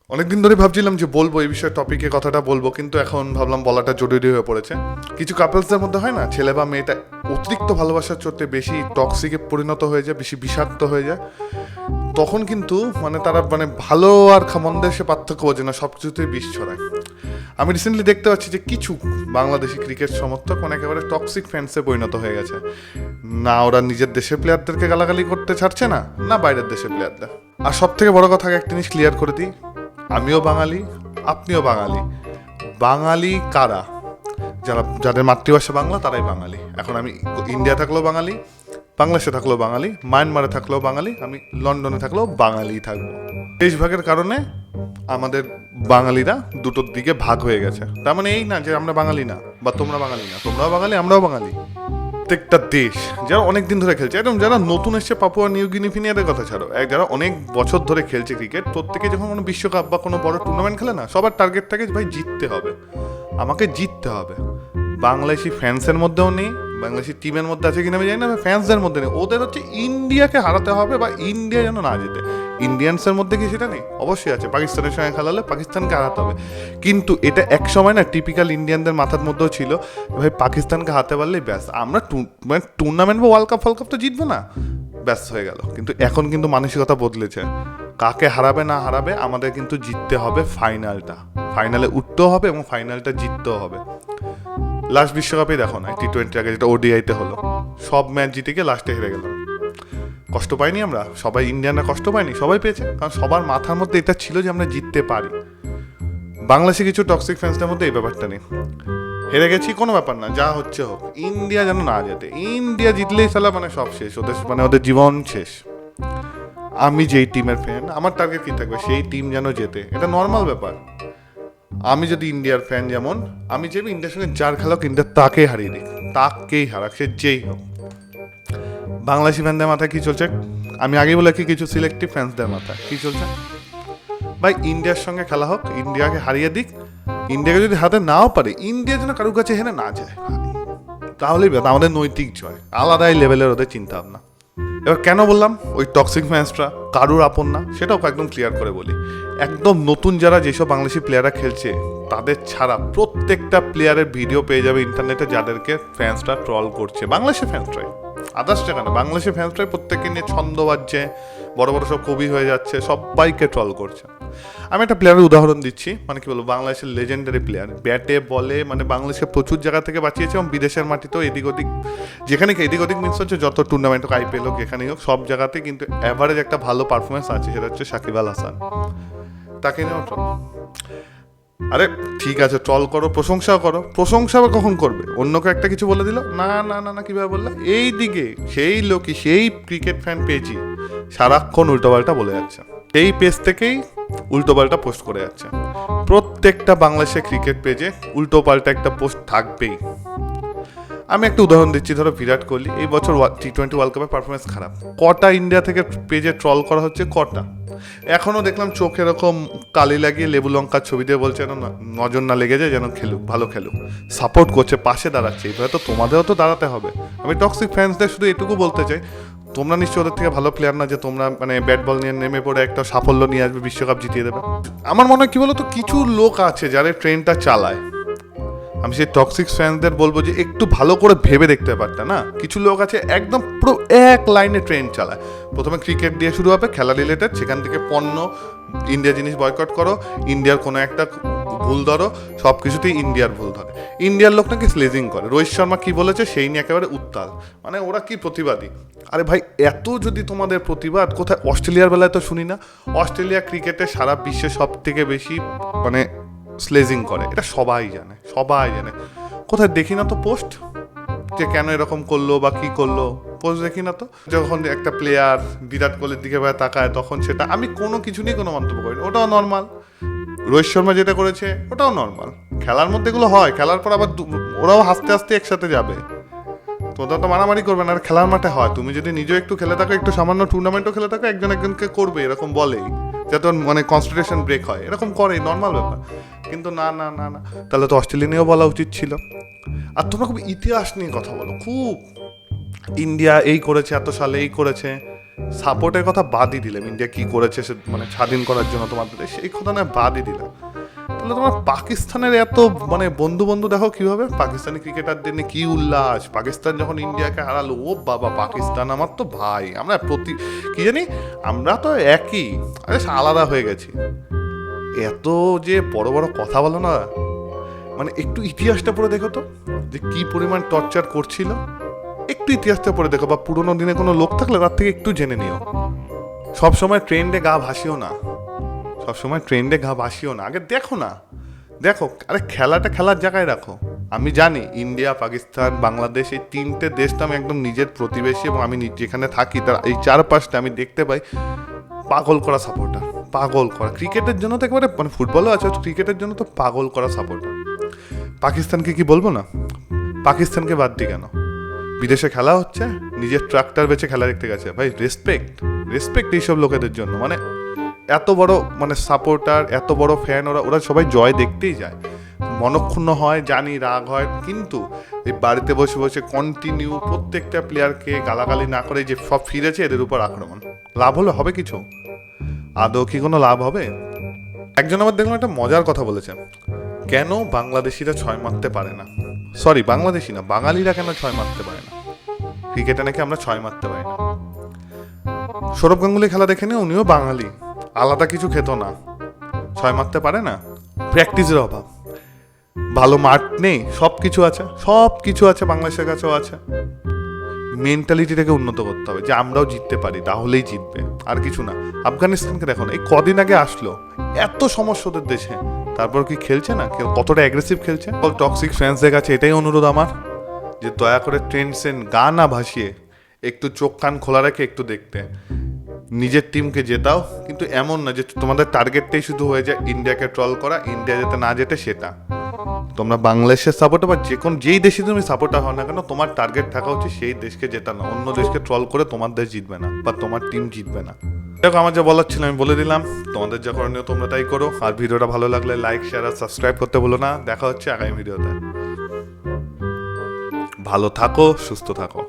অনেকদিন ধরে ভাবছিলাম যে বলবো এই বিষয়ে টপিকে কথাটা বলবো, কিন্তু এখন ভাবলাম বলাটা জরুরি হয়ে পড়েছে। কিছু কাপলসদের মধ্যে হয় না, ছেলে বা মেয়েটা অতিরিক্ত ভালোবাসার চোটে বেশি টক্সিকে পরিণত হয়ে যায়, বেশি বিষাক্ত হয়ে যায়। তখন কিন্তু তারা ভালো আর মন্দের সে পার্থক্য বোঝে না, সব কিছুতেই বিষ ছড়ায়। আমি রিসেন্টলি দেখতে পাচ্ছি যে কিছু বাংলাদেশি ক্রিকেট সমর্থক একেবারে টক্সিক ফ্যান্সে পরিণত হয়ে গেছে। না ওরা নিজের দেশের প্লেয়ারদেরকে গালাগালি করতে ছাড়ছে না, না বাইরের দেশের প্লেয়ারদের। আর সব থেকে বড় কথা একটা জিনিস ক্লিয়ার করে দিই, আমিও বাঙালি, আপনিও বাঙালি। বাঙালি কারা? যাদের মাতৃভাষা বাংলা তারাই বাঙালি। এখন আমি ইন্ডিয়া থাকলেও বাঙালি, বাংলাদেশে থাকলেও বাঙালি, মায়ানমারে থাকলেও বাঙালি, আমি লন্ডনে থাকলেও বাঙালি থাকবো। দেশভাগের কারণে আমাদের বাঙালিরা দুটোর দিকে ভাগ হয়ে গেছে। তার মানে এই না যে আমরা বাঙালি না বা তোমরা বাঙালি না, তোমরাও বাঙালি আমরাও বাঙালি। প্রত্যেকটা দেশ যারা অনেক দিন ধরে খেলছে, একদম যারা নতুন এসছে পাপুয়া নিউ গিনি ফিনিয়ারের কথা ছাড়ো, যারা অনেক বছর ধরে খেলছে ক্রিকেট, প্রত্যেকে যখন কোনো বিশ্বকাপ বা কোনো বড় টুর্নামেন্ট খেলে না, সবার টার্গেট থাকে ভাই জিততে হবে, আমাকে জিততে হবে। বাংলাদেশি ফ্যান্সের মধ্যেও নেই, বাংলাদেশি টিমের মধ্যে আছে কিনা আমি জানি না, ফ্যান্সদের মধ্যে নেই। ওদের হচ্ছে ইন্ডিয়াকে হারাতে হবে বা ইন্ডিয়া যেন না যেতে। ইন্ডিয়ানসের মধ্যে কি সেটা নেই? অবশ্যই আছে, পাকিস্তানের সঙ্গে খেলা হলে পাকিস্তানকে হারাতে হবে। কিন্তু এটা এক সময় না টিপিক্যাল ইন্ডিয়ানদের মাথার মধ্যেও ছিল, ভাই পাকিস্তানকে হারাতে পারলেই ব্যাস, আমরা টুর্নামেন্ট বা ওয়ার্ল্ড কাপ তো জিতবো না, ব্যাস হয়ে গেল। কিন্তু এখন কিন্তু মানসিকতা বদলেছে, কাকে হারাবে না হারাবে আমাদের কিন্তু জিততে হবে ফাইনালটা, ফাইনালে উঠতেও হবে এবং ফাইনালটা জিততেও হবে। লাস্ট বিশ্বকাপে দেখো না, T20 আগে যেটা ODIতে হলো, সব ম্যাচ জিতে গিয়ে লাস্টে হেরে গেলাম। কষ্ট পাইনি আমরা? সবাই ইন্ডিয়ানরা কষ্ট পায়নি? সবাই পেয়েছে, কারণ সবার মাথার মধ্যে এটা ছিল যে আমরা জিততে পারি। বাংলাদেশে কিছু টক্সিক ফ্যান্সদের মধ্যে এই ব্যাপারটা নেই, হেরে গেছি কোনো ব্যাপার না, যা হচ্ছে হোক, ইন্ডিয়া যেন না যেতে। ইন্ডিয়া জিতলেই সালা সব শেষ, ওদের ওদের জীবন শেষ। আমি যেই টিমের ফ্যান, আমার টার্গেট কি থাকবে? সেই টিম যেন জেতে, এটা নর্মাল ব্যাপার। আমি যদি ইন্ডিয়ার ফ্যান, যেমন আমি চাইবো ইন্ডিয়ার সঙ্গে যার খেলোক ইন্ডিয়া তাকেই হারিয়ে দিক, তাকেই হারাক, সে যেই হোক। বাংলাদেশি ফ্যানদের মাথায় কি চলছে? আমি আগেই বলে কি, কিছু সিলেক্টিভ ফ্যান্সদের মাথায় কি চলছে, ভাই ইন্ডিয়ার সঙ্গে খেলা হোক, ইন্ডিয়াকে হারিয়ে দিক। ইন্ডিয়াকে যদি হাতে নাও পারে, ইন্ডিয়া যেন কারোর কাছে হেরে না যায়, তাহলেই আমাদের নৈতিক জয়। আলাদাই লেভেলের ওদের চিন্তা ভাবনা। এবার কেন বললাম ওই টক্সিক ফ্যান্সরা কারুর আপন না, সেটাও একদম ক্লিয়ার করে বলি। একদম নতুন যারা যেসব বাংলাদেশি প্লেয়াররা খেলছে, তাদের ছাড়া প্রত্যেকটা প্লেয়ারের ভিডিও পেয়ে যাবে ইন্টারনেটে, যাদেরকে ফ্যান্সরা ট্রল করছে, বাংলাদেশের ফ্যান্সরাই, আদার্সটা কেন, বাংলাদেশের ফ্যান্সরাই প্রত্যেককে নিয়ে ছন্দ বাজছে, বড় বড় সব কবি হয়ে যাচ্ছে, সবাইকে ট্রল করছে। আমি একটা প্লেয়ারের উদাহরণ দিচ্ছি, কি বলবো, বাংলাদেশের লেজেন্ডারি প্লেয়ার, ব্যাটে বলে বাংলাদেশকে প্রচুর জায়গা থেকে বাঁচিয়েছে, এবং বিদেশের মাটিতেও এদিক ওদিক, যেখানে এদিক ওদিক মিনস হচ্ছে যত টুর্নামেন্ট হোক, IPL হোক, যেখানেই হোক, সব জায়গাতে কিন্তু অ্যাভারেজ একটা ভালো পারফরমেন্স আছে, সেটা হচ্ছে সাকিব আল হাসান। তাকে নিয়েও ট্রল। আরে ঠিক আছে, ট্রল করো, প্রশংসাও করো, প্রশংসা আবার কখন করবে? অন্যকে একটা কিছু বলে দিল, না না না না, কিভাবে বললে? এই দিকে সেই লোকই, সেই ক্রিকেট ফ্যান পেজই সারাক্ষণ উল্টোপাল্টা বলে যাচ্ছে, এই পেজ থেকেই উল্টোপাল্টা পোস্ট করে যাচ্ছে। প্রত্যেকটা বাংলাদেশের ক্রিকেট পেজে উল্টোপাল্টা একটা পোস্ট থাকবেই। আমি একটা উদাহরণ দিচ্ছি, ধরো বিরাট কোহলি এই বছর T20 ওয়ার্ল্ড কাপের পারফরমেন্স খারাপ, কটা ইন্ডিয়া থেকে পেজে ট্রল করা হচ্ছে, কটা? এখনও দেখলাম চোখ এরকম কালি লাগিয়ে লেবু লঙ্কার ছবি দিয়ে বলছে যেন নজর না লেগে যায়, যেন খেলুক, ভালো খেলুক, সাপোর্ট করছে, পাশে দাঁড়াচ্ছে। এইভাবে তো তোমাদেরও তো দাঁড়াতে হবে। আমি টক্সিক ফ্যান্সদের শুধু এটুকু বলতে চাই, তোমরা নিশ্চয়ই ওদের থেকে ভালো প্লেয়ার না যে তোমরা ব্যাট বল নিয়ে নেমে পড়ে একটা সাফল্য নিয়ে আসবে, বিশ্বকাপ জিতিয়ে দেবে। আমার মনে হয় কি বলতো, কিছু লোক আছে যারা ট্রেনটা চালায়। আমি সেই টক্সিক ফ্যান্সদের বলবো যে একটু ভালো করে ভেবে দেখতে পারতে না। কিছু লোক আছে একদম পুরো এক লাইনে ট্রেন চালায়, প্রথমে ক্রিকেট দিয়ে শুরু হবে, খেলা রিলেটেড, সেখান থেকে পণ্য, ইন্ডিয়া জিনিস বয়কট করো, ইন্ডিয়ার কোনো একটা ভুল ধরো, সব কিছুতেই ইন্ডিয়ার ভুল ধরে। ইন্ডিয়ার লোক নাকি স্লেজিং করে, রোহিত শর্মা কি বলেছে সেই নিয়ে একেবারে উত্তাল, ওরা কি প্রতিবাদী। আরে ভাই, এত যদি তোমাদের প্রতিবাদ, কোথায় অস্ট্রেলিয়ার বেলায় তো শুনি না? অস্ট্রেলিয়া ক্রিকেটে সারা বিশ্বে সব থেকে বেশি স্লেজিং করে, এটা সবাই জানে, সবাই জানে। কোথায় দেখি না তো পোস্ট, যে কেন এরকম করলো বা কি করলো, পোস্ট দেখি না তো। যখন একটা প্লেয়ার বিরাট কোহলির দিকে ভাই তাকায়, তখন সেটা আমি কোনো কিছু নিয়ে কোনো মন্তব্য করি না, ওটাও নর্মাল। রোহিত শর্মা যেটা করেছে ওটাও নর্মাল। খেলার মধ্যে এগুলো হয়, খেলার পর আবার ওরাও হাসতে হাসতে একসাথে যাবে, তোমরা তো মারামারি করবে না। আর খেলার মাঠে হয়, তুমি যদি নিজেও একটু খেলে থাকো, একটু সামান্য টুর্নামেন্টও খেলে থাকো, একজন একজনকে করবে, এরকম বলেই, যাতে কনসেন্ট্রেশন ব্রেক হয়, এরকম করে, নর্মাল ব্যাপার। কিন্তু না না না না, তাহলে তো অস্ট্রেলিয়া নিয়েও বলা উচিত ছিল। আর তোমরা খুব ইতিহাস নিয়ে কথা বলো, খুব ইন্ডিয়া এই করেছে, এত সালে এই করেছে, সাপোর্টের কথা বাদই দিলাম, ইন্ডিয়া কি করেছে সে মানে স্বাধীন করার জন্য তোমাদের দেশ, সেই কথা না বাদই দিলাম। তাহলে তোমার পাকিস্তানের এত মানে বন্ধু বন্ধু দেখো কিভাবে পাকিস্তানি ক্রিকেটারদের নিয়ে কি উল্লাস, পাকিস্তান যখন ইন্ডিয়াকে হারালো, ও বাবা পাকিস্তান আমার তো ভাই, আমরা কি জানি আমরা তো একই, আরে আলাদা হয়ে গেছি। এত যে বড় বড় কথা বলো না, মানে একটু ইতিহাসটা পড়ে দেখো তো যে কি পরিমাণ টর্চার করছিল, একটু ইতিহাসটা পড়ে দেখো, বা পুরোনো দিনে কোনো লোক থাকলে তার থেকে একটু জেনে নিও। সবসময় ট্রেন্ডে গা ভাসিও না, সবসময় ট্রেন্ডে গা ভাসিও না, আগে দেখো না, দেখো, আরে খেলাটা খেলার জায়গায় রাখো। আমি জানি ইন্ডিয়া, পাকিস্তান, বাংলাদেশ এই তিনটে দেশ তো আমি একদম নিজের প্রতিবেশী, এবং আমি যেখানে থাকি তার এই চারপাশটা আমি দেখতে পাই পাগল করা সাপোর্টার, পাগল করা ক্রিকেটের জন্য তো একেবারে, মানে ফুটবলও আছে, ক্রিকেটের জন্য তো পাগল করা সাপোর্টার। পাকিস্তানকে কি বলবো না, পাকিস্তানকে বাদ দিই কেন, বিদেশে খেলা হচ্ছে, নিজের ট্রাক্টর বেচে খেলা দেখতে গেছে ভাই, রেসপেক্ট, রেসপেক্ট এইসব লোকেদের জন্য। মানে এত বড় মানে সাপোর্টার, এত বড় ফ্যান, ওরা সবাই জয় দেখতেই যায়, মনক্ষুণ্ণ হয় জানি, রাগ হয়, কিন্তু এই বাড়িতে বসে বসে কন্টিনিউ প্রত্যেকটা প্লেয়ারকে গালাগালি না করে যে সব ফিরেছে এদের উপর আক্রমণ, লাভ হলে হবে কিছু? আদৌ কি কোনো লাভ হবে? একজন আবার দেখলাম একটা মজার কথা বলেছে, কেন বাংলাদেশিরা 6 মারতে পারে না, সরি বাংলাদেশি না, বাঙালিরা কেন 6 মারতে পারে না, ক্রিকেটে নাকি আমরা 6 মারতে পারি না। সৌরভ গাঙ্গুলি খেলা দেখে নিয়ে, উনিও বাঙালি, আলাদা কিছু খেত না, 6 মারতে পারে না, প্র্যাকটিসের অভাব, ভালো মাঠ নেই, সব কিছু আছে, সব কিছু আছে, বাংলাদেশের কাছেও আছে, মেন্টালিটিটাকে উন্নত করতে হবে যে আমরাও জিততে পারি, তাহলেই জিতবে, আর কিছু না। আফগানিস্তানকে দেখো না, এই কদিন আগে আসলো, এত সমস্যা ওদের দেশে, তারপর কি খেলছে না, কতটা অ্যাগ্রেসিভ খেলছে। টক্সিক ফ্যান্সদের কাছে এটাই অনুরোধ আমার, যে দয়া করে ট্রেন্ড সেন্ট গা না ভাসিয়ে একটু চোখ কান খোলা রেখে একটু দেখতে, নিজের টিমকে জেতাও, কিন্তু এমন না যে তোমাদের টার্গেটটাই শুধু হয়ে যায় ইন্ডিয়াকে ট্রল করা, ইন্ডিয়া যাতে না জেতে সেটা। তোমরা বাংলাদেশের সাপোর্টার বা যেই দেশে তুমি সাপোর্টার হও না কেন, তোমার টার্গেট থাকা উচিত সেই দেশকে জেতানো, অন্য দেশকে ট্রল করে তোমার দেশ জিতবে না বা তোমার টিম জিতবে না। দেখো আমার যা বলার ছিল আমি বলে দিলাম, তোমাদের যা করণীয় তোমরা তাই করো, আর ভিডিওটা ভালো লাগলে লাইক, শেয়ার আর সাবস্ক্রাইব করতে বলো না। দেখা হচ্ছে আগামী ভিডিওতে, ভালো থাকো, সুস্থ থাকো।